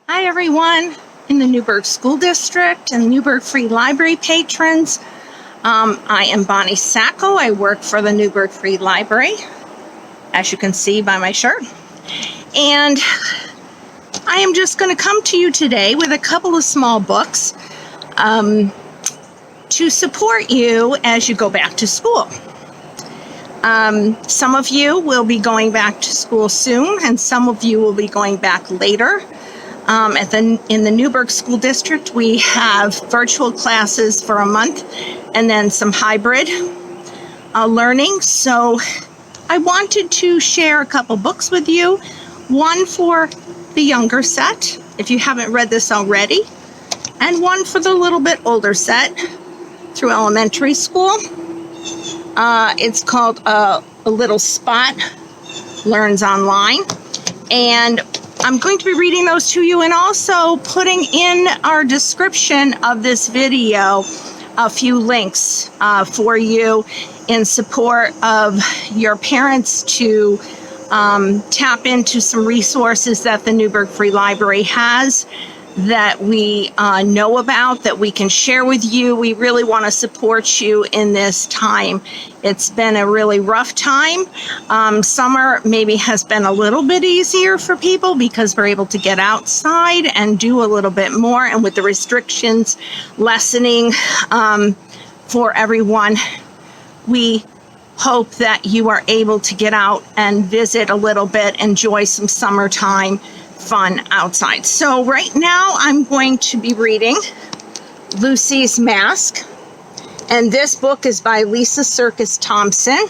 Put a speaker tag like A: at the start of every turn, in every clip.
A: Hi everyone in the Newburgh School District and Newburgh Free Library patrons. I am Bonnie Sacco. I work for the Newburgh Free Library, as you can see by my shirt. And I am just going to come to you today with a couple of small books to support you as you go back to school. Some of you will be going back to school soon, and some of you will be going back later. In the Newburgh School District, we have virtual classes for a month and then some hybrid learning. So I wanted to share a couple books with you. One for the younger set, if you haven't read this already, and one for the little bit older set through elementary school. It's called A Little Spot Learns Online. And I'm going to be reading those to you and also putting in our description of this video a few links for you in support of your parents to tap into some resources that the Newburgh Free Library has that we know about, that we can share with you. We really want to support you in this time. It's been a really rough time. Summer maybe has been a little bit easier for people because we're able to get outside and do a little bit more, and with the restrictions lessening for everyone, we hope that you are able to get out and visit a little bit, enjoy some summertime fun outside. So right now I'm going to be reading Lucy's Mask, and this book is by Lisa Circus Thompson,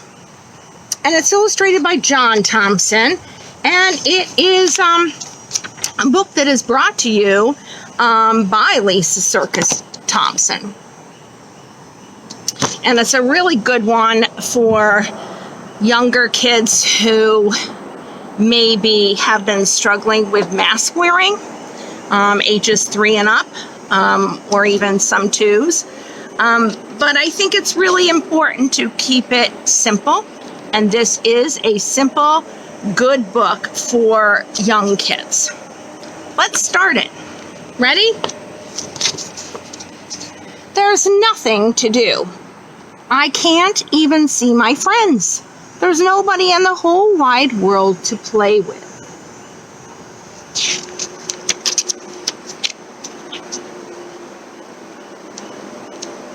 A: and it's illustrated by John Thompson, and it is a book that is brought to you by Lisa Circus Thompson, and it's a really good one for younger kids who maybe have been struggling with mask wearing, ages 3 and up, or even some 2s. But I think it's really important to keep it simple, and this is a simple, good book for young kids. Let's start it. Ready? There's nothing to do. I can't even see my friends. There's nobody in the whole wide world to play with.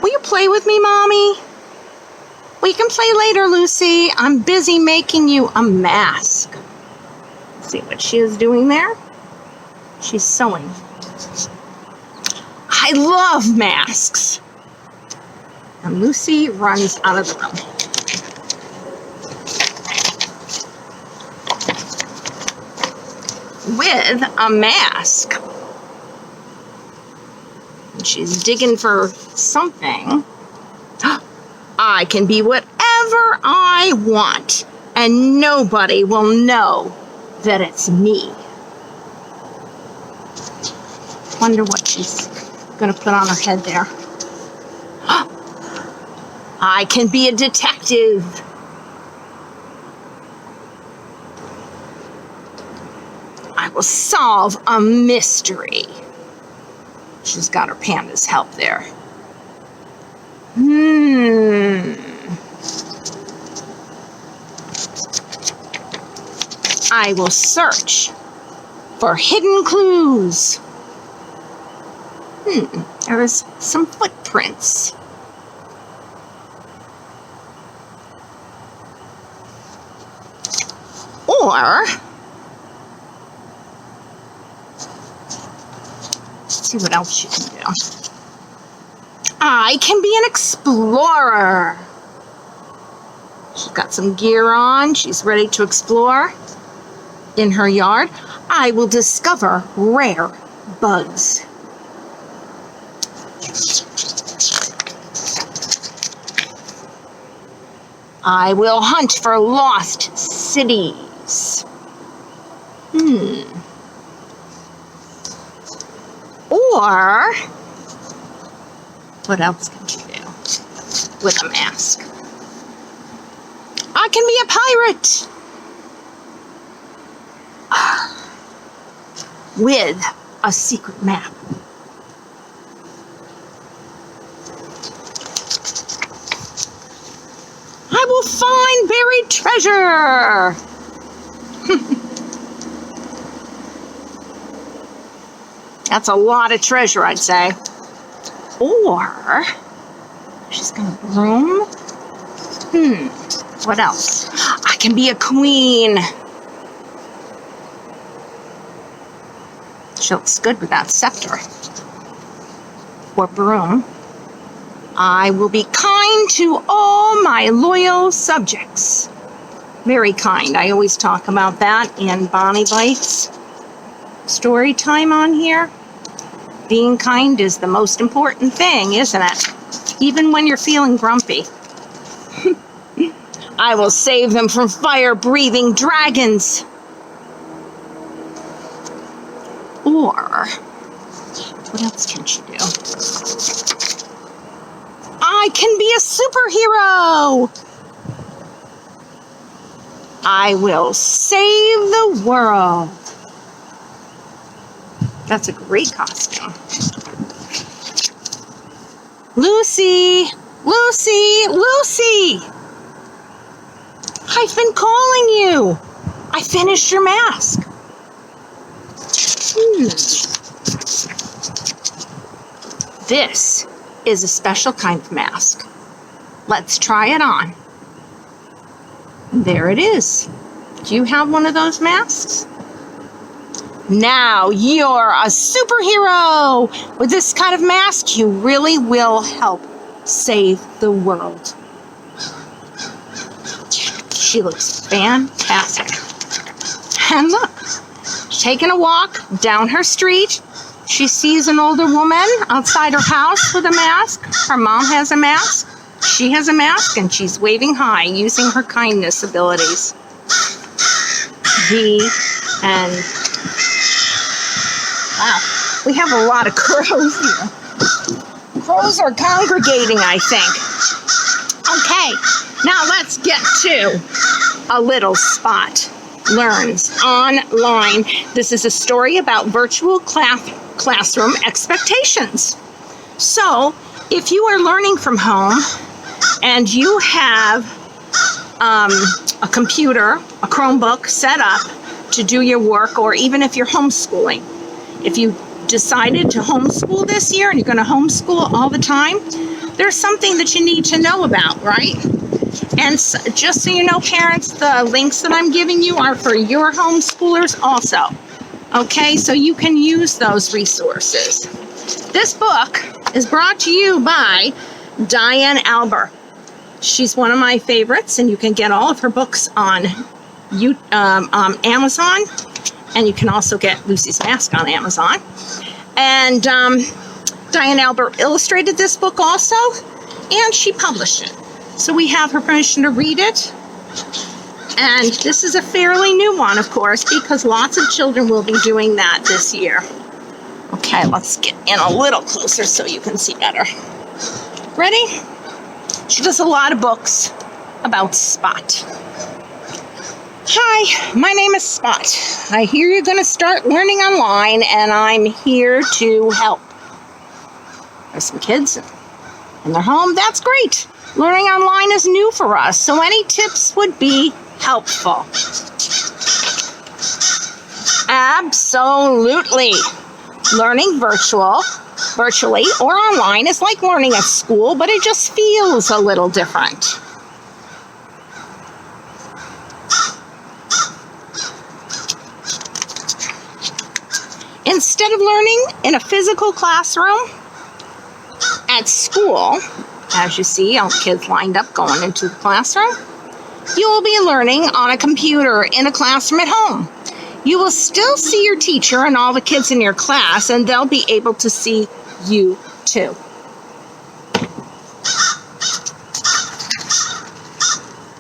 A: Will you play with me, Mommy? We can play later, Lucy. I'm busy making you a mask. See what she is doing there? She's sewing. I love masks. And Lucy runs out of the room. With a mask. And she's digging for something. I can be whatever I want, and nobody will know that it's me. Wonder what she's gonna put on her head there. I can be a detective. I will solve a mystery. She's got her panda's help there. I will search for hidden clues. There is some footprints. Or see what else you can do. I can be an explorer. She's got some gear on. She's ready to explore in her yard. I will discover rare bugs. I will hunt for lost cities. Or, what else can you do with a mask? I can be a pirate with a secret map. I will find buried treasure. That's a lot of treasure, I'd say. Or she's gonna broom. What else? I can be a queen. She looks good with that scepter. Or broom. I will be kind to all my loyal subjects. Very kind. I always talk about that in Bonnie Bites story time on here. Being kind is the most important thing, isn't it? Even when you're feeling grumpy. I will save them from fire-breathing dragons. Or, what else can she do? I can be a superhero. I will save the world. That's a great costume. Lucy, Lucy, Lucy. I've been calling you. I finished your mask. This is a special kind of mask. Let's try it on. There it is. Do you have one of those masks? Now you're a superhero. With this kind of mask, you really will help save the world. She looks fantastic. And look, she's taking a walk down her street. She sees an older woman outside her house with a mask. Her mom has a mask. She has a mask, and she's waving hi, using her kindness abilities. The end. Wow, we have a lot of crows here. Crows are congregating, I think. Okay, now let's get to A Little Spot Learns Online. This is a story about virtual classroom expectations. So, if you are learning from home and you have a computer, a Chromebook set up to do your work, or even if you're homeschooling, if you decided to homeschool this year and you're going to homeschool all the time, there's something that you need to know about, right? And just so you know, parents, the links that I'm giving you are for your homeschoolers also. Okay, so you can use those resources. This book is brought to you by Diane Albert. She's one of my favorites, and you can get all of her books on Amazon, and you can also get Lucy's Mask on Amazon. And Diane Albert illustrated this book also, and she published it. So we have her permission to read it. And this is a fairly new one, of course, because lots of children will be doing that this year. Okay, let's get in a little closer so you can see better. Ready? She does a lot of books about Spot. Hi, my name is Spot. I hear you're going to start learning online, and I'm here to help. There's some kids in their home. That's great. Learning online is new for us, so any tips would be helpful. Absolutely. Learning virtually or online is like learning at school, but it just feels a little different. Instead of learning in a physical classroom at school, as you see, all the kids lined up going into the classroom, you will be learning on a computer in a classroom at home. You will still see your teacher and all the kids in your class, and they'll be able to see you too.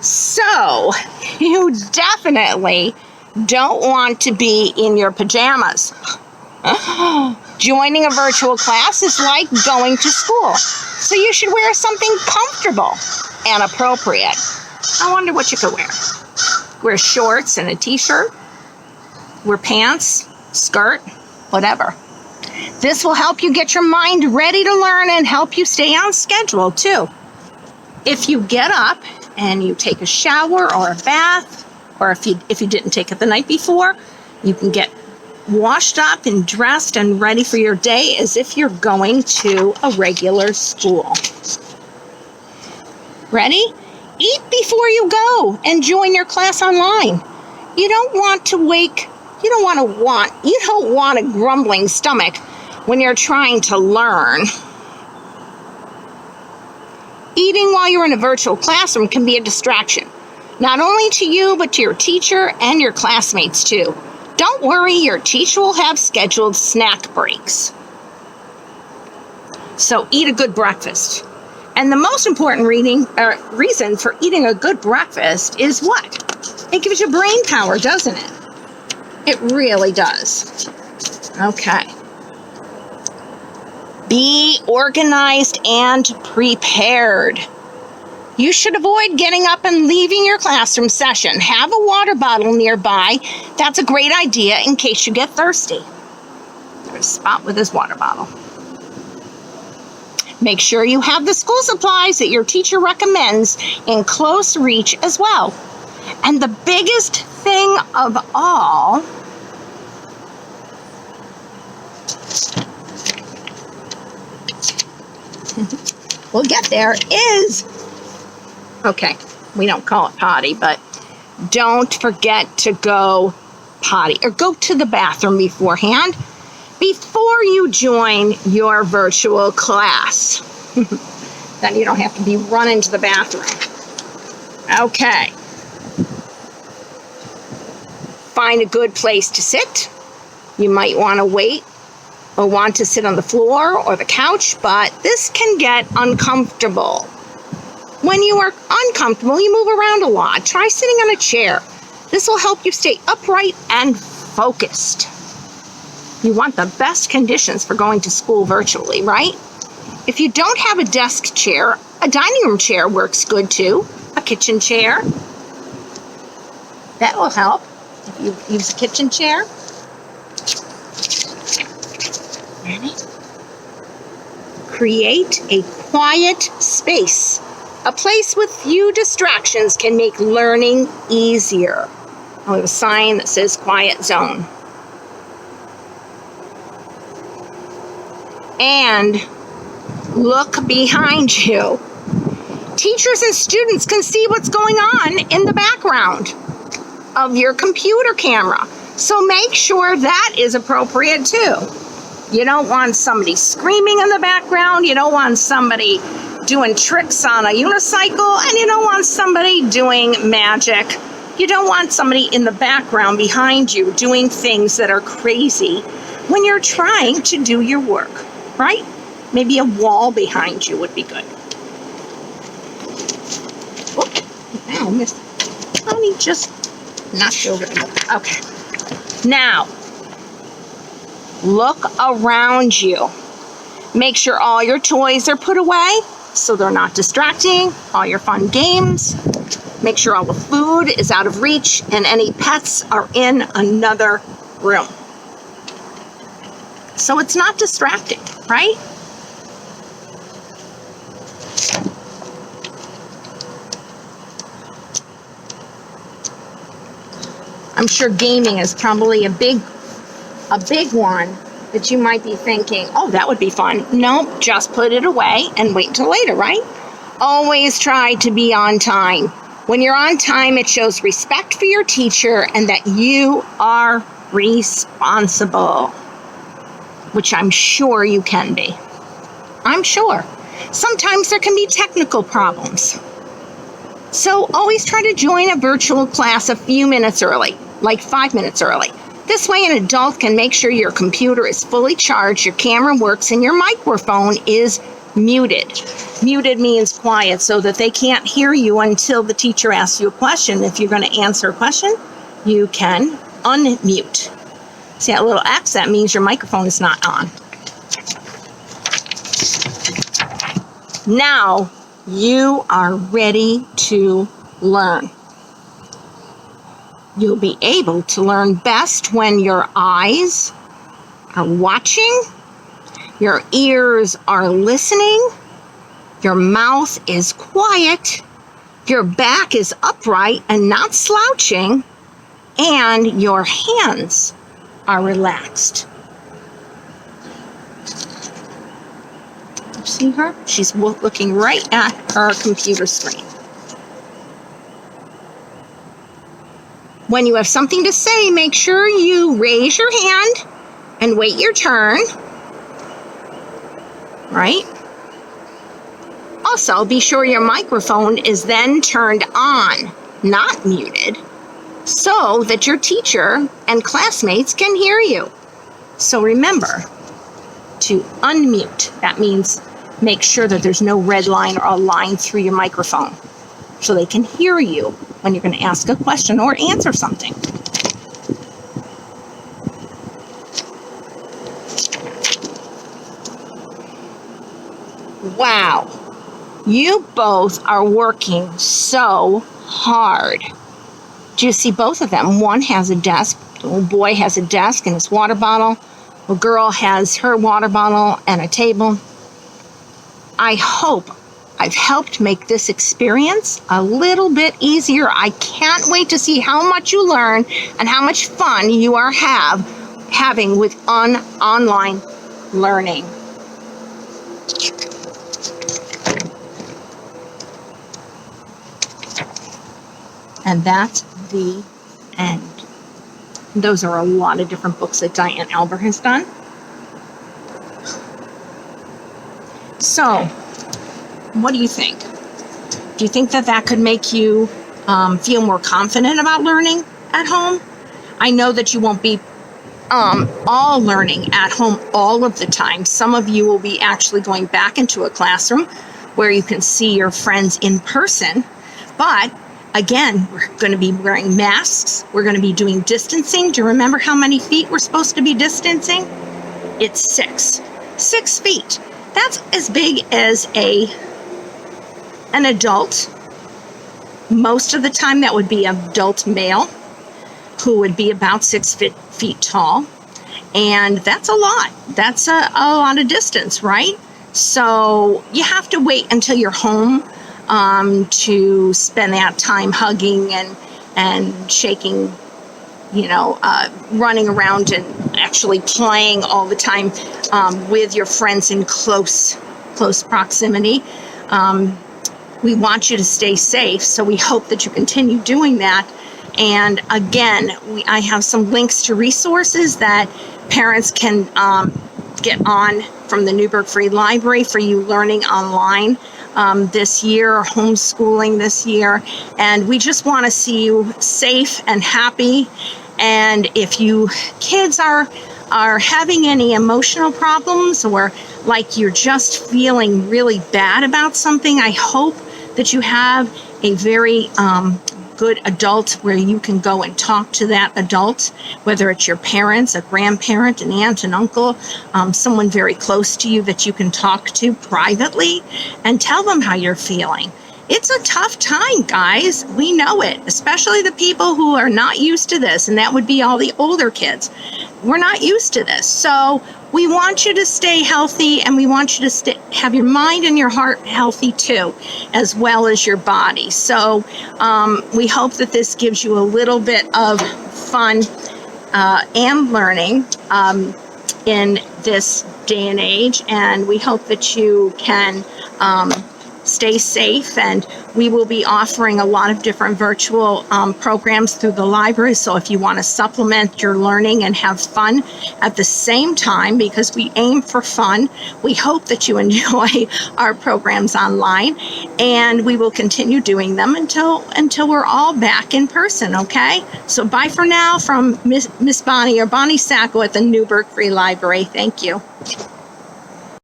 A: So, you definitely don't want to be in your pajamas. Joining a virtual class is like going to school, so you should wear something comfortable and appropriate. I wonder what you could wear. Wear shorts and a t-shirt. Wear pants, skirt, whatever. This will help you get your mind ready to learn and help you stay on schedule too. If you get up and you take a shower or a bath, or if you didn't take it the night before, you can get washed up and dressed and ready for your day as if you're going to a regular school. Ready? Eat before you go and join your class online. You don't want a grumbling stomach when you're trying to learn. Eating while you're in a virtual classroom can be a distraction, not only to you, but to your teacher and your classmates too. Don't worry, your teacher will have scheduled snack breaks. So eat a good breakfast. And the most important reason for eating a good breakfast is what? It gives you brain power, doesn't it? It really does. Okay. Be organized and prepared. You should avoid getting up and leaving your classroom session. Have a water bottle nearby. That's a great idea in case you get thirsty. There's Spot with his water bottle. Make sure you have the school supplies that your teacher recommends in close reach as well. And the biggest thing of all, we'll get there, is, okay, we don't call it potty, but don't forget to go potty or go to the bathroom beforehand before you join your virtual class. Then you don't have to be running to the bathroom. Okay. Find a good place to sit. You might want to wait or want to sit on the floor or the couch, but this can get uncomfortable. When you are uncomfortable, you move around a lot. Try sitting on a chair. This will help you stay upright and focused. You want the best conditions for going to school virtually, right? If you don't have a desk chair, a dining room chair works good too. A kitchen chair. That will help if you use a kitchen chair. Ready? Create a quiet space. A place with few distractions can make learning easier. I have a sign that says quiet zone. And look behind you. Teachers and students can see what's going on in the background of your computer camera. So make sure that is appropriate too. You don't want somebody screaming in the background. You don't want somebody doing tricks on a unicycle, and you don't want somebody doing magic. You don't want somebody in the background behind you doing things that are crazy when you're trying to do your work, right? Maybe a wall behind you would be good. Oh, I missed it. Honey, just knocked over. Okay. Now, look around you. Make sure all your toys are put away so they're not distracting. All your fun games. Make sure all the food is out of reach and any pets are in another room. So it's not distracting, right? I'm sure gaming is probably a big one that you might be thinking, oh, that would be fun. Nope, just put it away and wait until later, right? Always try to be on time. When you're on time, it shows respect for your teacher and that you are responsible, which I'm sure you can be. I'm sure. Sometimes there can be technical problems. So always try to join a virtual class a few minutes early, like 5 minutes early. This way an adult can make sure your computer is fully charged, your camera works, and your microphone is muted. Muted means quiet so that they can't hear you until the teacher asks you a question. If you're going to answer a question, you can unmute. See that little X? That means your microphone is not on. Now you are ready to learn. You'll be able to learn best when your eyes are watching Your ears are listening. Your mouth is quiet. Your back is upright and not slouching. And your hands are relaxed. You see her? She's looking right at her computer screen. When you have something to say, make sure you raise your hand and wait your turn. Right? Also, be sure your microphone is then turned on, not muted, so that your teacher and classmates can hear you. So remember to unmute. That means make sure that there's no red line or a line through your microphone so they can hear you when you're going to ask a question or answer something. Wow, you both are working so hard. Do you see both of them? One has a desk. The little boy has a desk and his water bottle. The girl has her water bottle and a table. I hope I've helped make this experience a little bit easier. I can't wait to see how much you learn and how much fun you are having with online learning. And that's the end. Those are a lot of different books that Diane Albert has done. So, what do you think? Do you think that that could make you feel more confident about learning at home? I know that you won't be all learning at home all of the time. Some of you will be actually going back into a classroom where you can see your friends in person. But again, we're going to be wearing masks. We're going to be doing distancing. Do you remember how many feet we're supposed to be distancing? It's 6. 6 feet. That's as big as an adult. Most of the time that would be an adult male who would be about 6 feet tall. And that's a lot. That's a lot of distance, right? So you have to wait until you're home to spend that time hugging and shaking, running around and actually playing all the time with your friends in close proximity. We want you to stay safe, so we hope that you continue doing that. And again, I have some links to resources that parents can get on from the Newburgh Free Library for you learning online this year, or homeschooling this year. And we just want to see you safe and happy. And if you kids are having any emotional problems, or like you're just feeling really bad about something, I hope that you have a very good adult where you can go and talk to that adult, whether it's your parents, a grandparent, an aunt, an uncle, someone very close to you that you can talk to privately and tell them how you're feeling. It's a tough time, guys. We know it, especially the people who are not used to this, and that would be all the older kids. We're not used to this. So we want you to stay healthy, and we want you to have your mind and your heart healthy too, as well as your body. So we hope that this gives you a little bit of fun and learning in this day and age, and we hope that you can stay safe. And we will be offering a lot of different virtual programs through the library. So if you want to supplement your learning and have fun at the same time, because we aim for fun, we hope that you enjoy our programs online, and we will continue doing them until we're all back in person. Okay, so bye for now from Miss Bonnie, or Bonnie Sacco at the Newburgh Free Library. Thank you.